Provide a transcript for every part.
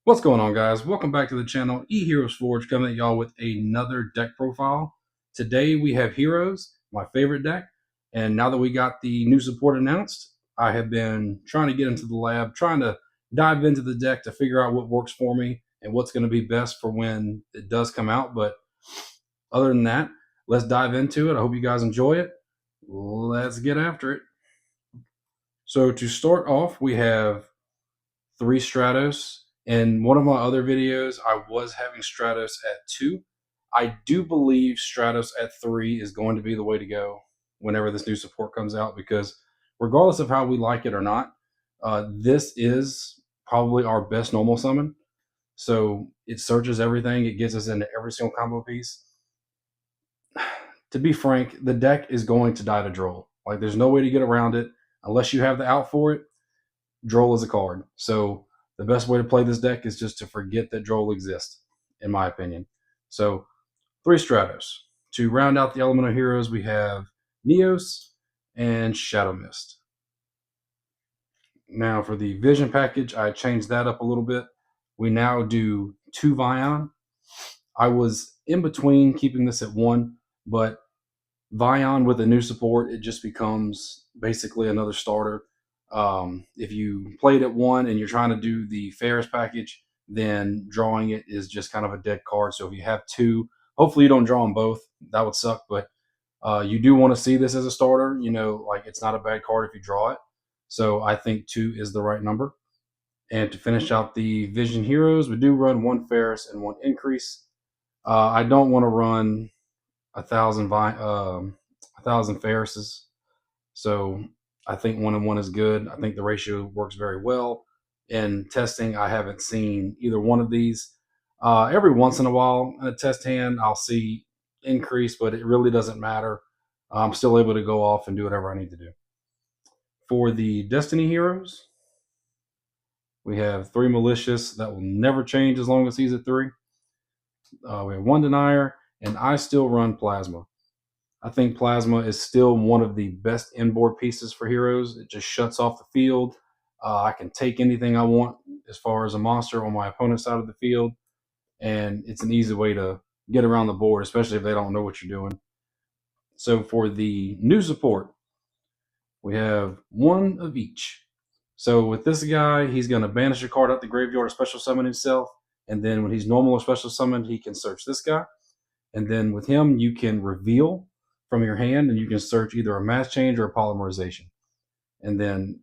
What's going on, guys? Welcome back to the channel. E-HeroesForged coming at y'all with another deck profile. Today we have Heroes, my favorite deck, and now that we got the new support announced, I have been trying to get into the lab, trying to dive into the deck to figure out what works for me and what's going to be best for when it does come out. But other than that, let's dive into it. I hope you guys enjoy it. Let's get after it. So to start off, we have 3 Stratos. In one of my other videos, I was having Stratos at 2. I do believe Stratos at 3 is going to be the way to go whenever this new support comes out, because regardless of how we like it or not, this is probably our best normal summon. So it searches everything. It gets us into every single combo piece. To be frank, the deck is going to die to Droll. Like, there's no way to get around it unless you have the out for it. Droll is a card. So the best way to play this deck is just to forget that Droll exists, in my opinion. So 3 Stratos. To round out the Elemental Heroes, we have Neos and Shadow Mist. Now for the Vision package, I changed that up a little bit. We now do 2 Vion. I was in between keeping this at 1, but Vion with a new support, it just becomes basically another starter. If you played at 1 and you're trying to do the Ferris package, then drawing it is just kind of a dead card. So if you have 2, hopefully you don't draw them both. That would suck, but you do want to see this as a starter. You know, like, it's not a bad card if you draw it. So I think 2 is the right number. And to finish out the Vision Heroes, we do run 1 Ferris and 1 Increase. I don't want to run 1,000 Ferrises. So I think 1 and 1 is good. I think the ratio works very well. In testing, I haven't seen either one of these. Every once in a while in a test hand, I'll see Increase, but it really doesn't matter. I'm still able to go off and do whatever I need to do. For the Destiny Heroes, we have 3 Malicious. That will never change as long as he's at 3. We have 1 Denier, and I still run Plasma. I think Plasma is still one of the best inboard pieces for Heroes. It just shuts off the field. I can take anything I want as far as a monster on my opponent's side of the field, and it's an easy way to get around the board, especially if they don't know what you're doing. So for the new support, we have 1 of each. So with this guy, he's going to banish a card out the graveyard or special summon himself, and then when he's normal or special summoned, he can search this guy. And then with him, you can reveal from your hand, and you can search either a mass change or a polymerization. And then,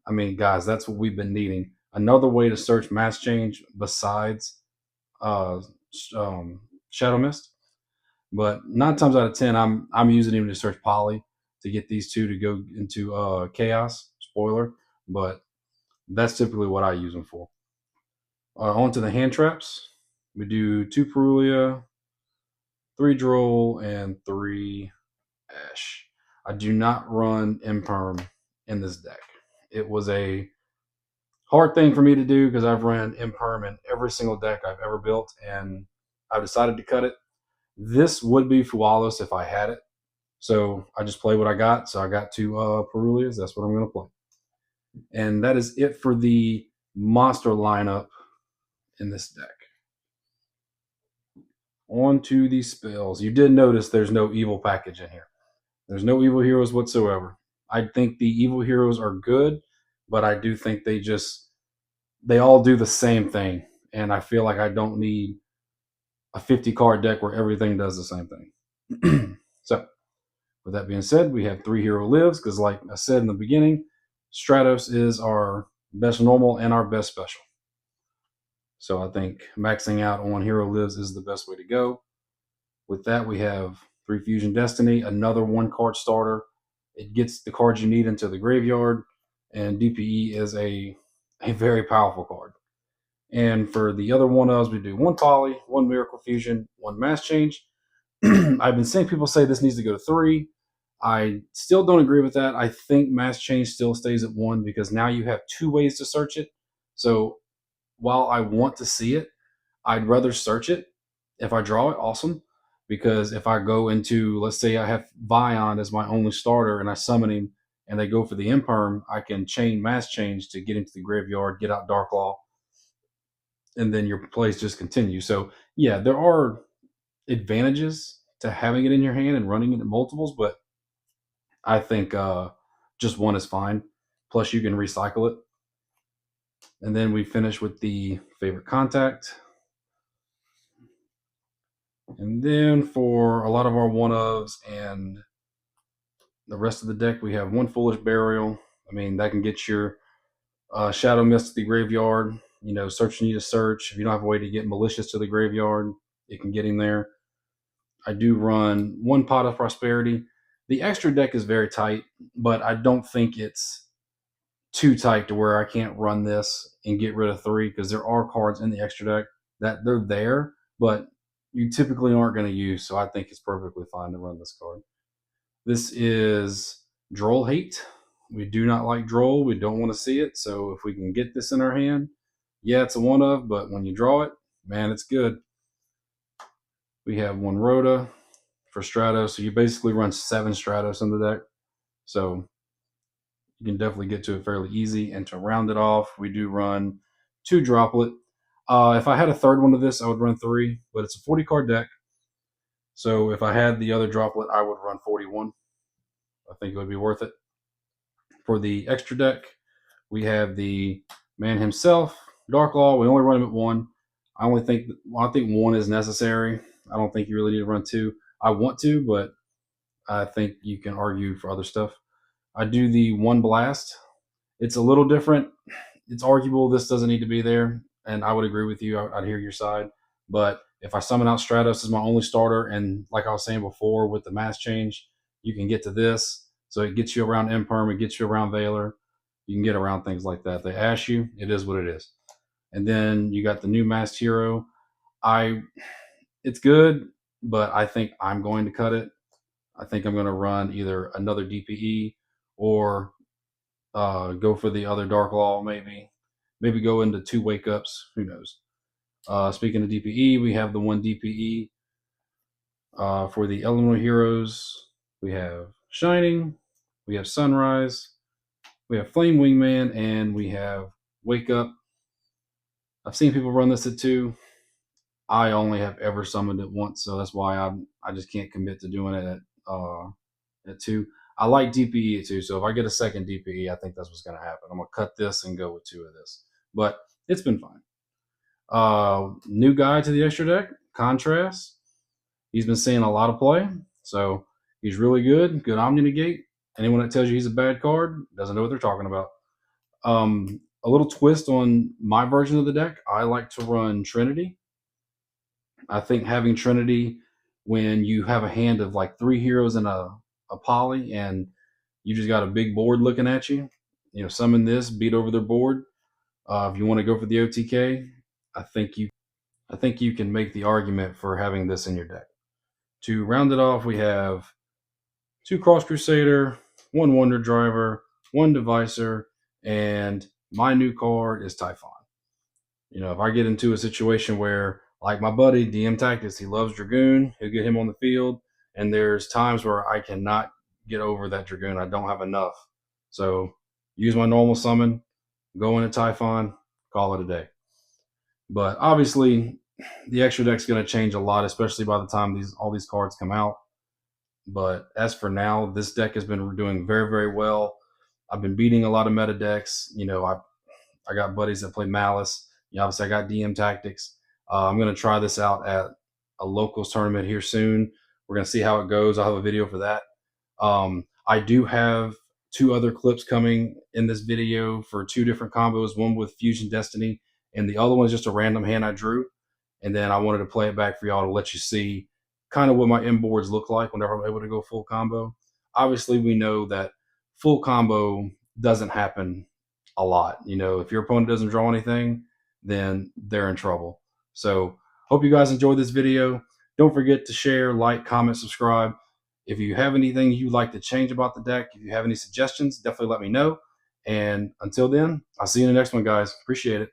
I mean, guys, that's what we've been needing. Another way to search mass change besides Shadow Mist. But 9 times out of 10, I'm using him to search poly to get these 2 to go into chaos. Spoiler, but that's typically what I use them for. On to the hand traps. We do 2 Perulia, 3 Droll, and 3 Ash. I do not run Imperm in this deck. It was a hard thing for me to do because I've run Imperm in every single deck I've ever built, and I've decided to cut it. This would be Fualos if I had it. So I just play what I got. So I got 2 Perulias. That's what I'm going to play. And that is it for the monster lineup in this deck. On to the spells. You did notice there's no evil package in here. There's no evil heroes whatsoever. I think the evil heroes are good, but I do think they all do the same thing. And I feel like I don't need a 50 card deck where everything does the same thing. So with that being said, we have 3 hero lives, because like I said in the beginning, Stratos is our best normal and our best special. So I think maxing out on hero lives is the best way to go. With that, we have 3 Fusion Destiny, another 1 card starter. It gets the cards you need into the graveyard, and DPE is a very powerful card. And for the other one we do 1 Poly, 1 Miracle Fusion, 1 Mass Change. I've been seeing people say this needs to go to 3. I still don't agree with that. I think Mass Change still stays at 1 because now you have 2 ways to search it. So while I want to see it, I'd rather search it. If I draw it, awesome. Because if I go into, let's say I have Vion as my only starter and I summon him and they go for the Imperm, I can chain Mass Change to get into the graveyard, get out Dark Law. and then your plays just continue. So yeah, there are advantages to having it in your hand and running it in multiples, but I think just one is fine. Plus, you can recycle it. And then we finish with the favorite contact. And then for a lot of our one ofs and the rest of the deck, we have one Foolish Burial. I mean, that can get your Shadow Mist to the graveyard. You know, search need to search. If you don't have a way to get Malicious to the graveyard, it can get him there. I do run one Pot of Prosperity. The extra deck is very tight, but I don't think it's too tight to where I can't run this and get rid of 3, because there are cards in the extra deck that they're there, but you typically aren't going to use. So I think it's perfectly fine to run this card. This is Droll Hate. We do not like Droll. We don't want to see it. So if we can get this in our hand, yeah, it's a one of, but when you draw it, man, it's good. We have one Rhoda for Stratos. So you basically run 7 Stratos in the deck. So you can definitely get to it fairly easy. And to round it off, we do run 2 Droplet. If I had a third one of this, I would run 3, but it's a 40 card deck. So if I had the other Droplet, I would run 41. I think it would be worth it. For the extra deck, we have the man himself, Darklaw. We only run him at 1. I think 1 is necessary. I don't think you really need to run 2. I want to, but I think you can argue for other stuff. I do the 1 Blast. It's a little different. It's arguable this doesn't need to be there, and I would agree with you. I'd hear your side. But if I summon out Stratos as my only starter, and like I was saying before with the mass change, you can get to this. So it gets you around Imperm, it gets you around Valor. You can get around things like that. They ash you, it is what it is. And then you got the new Masked Hero. It's good, but I think I'm going to cut it. I think I'm going to run either another DPE or go for the other Darklaw, maybe go into 2 Wake Ups. Who knows? Speaking of DPE, we have the 1 DPE for the Elemental Heroes. We have Shining, we have Sunrise, we have Flame Wingman, and we have Wake Up. I've seen people run this at 2. I only have ever summoned it once, so that's why I just can't commit to doing it at 2. I like DPE at 2, so if I get a second DPE, I think that's what's going to happen. I'm going to cut this and go with 2 of this. But it's been fine. New guy to the extra deck, Contrast. He's been seeing a lot of play, so he's really good. Good Omni Negate. Anyone that tells you he's a bad card doesn't know what they're talking about. A little twist on my version of the deck, I like to run Trinity. I think having Trinity when you have a hand of like 3 heroes and a poly, and you just got a big board looking at you, summon this, beat over their board. If you want to go for the OTK, I think you can make the argument for having this in your deck. To round it off, we have 2 Cross Crusader, 1 Wonder Driver, 1 Devicer, and my new card is Typhon. If I get into a situation where, like my buddy DM Tactics, he loves Dragoon, he'll get him on the field, and there's times where I cannot get over that Dragoon. I don't have enough. So use my normal summon, go into Typhon, call it a day. But obviously, the extra deck's going to change a lot, especially by the time all these cards come out. But as for now, this deck has been doing very, very well. I've been beating a lot of meta decks. I got buddies that play Malice. Obviously, I got DM Tactics. I'm going to try this out at a locals tournament here soon. We're going to see how it goes. I'll have a video for that. I do have 2 other clips coming in this video for 2 different combos, one with Fusion Destiny, and the other one is just a random hand I drew. And then I wanted to play it back for y'all to let you see kind of what my inboards look like whenever I'm able to go full combo. Obviously, we know that full combo doesn't happen a lot. If your opponent doesn't draw anything, then they're in trouble. So hope you guys enjoyed this video. Don't forget to share, like, comment, subscribe. If you have anything you'd like to change about the deck, if you have any suggestions, definitely let me know. And until then, I'll see you in the next one, guys. Appreciate it.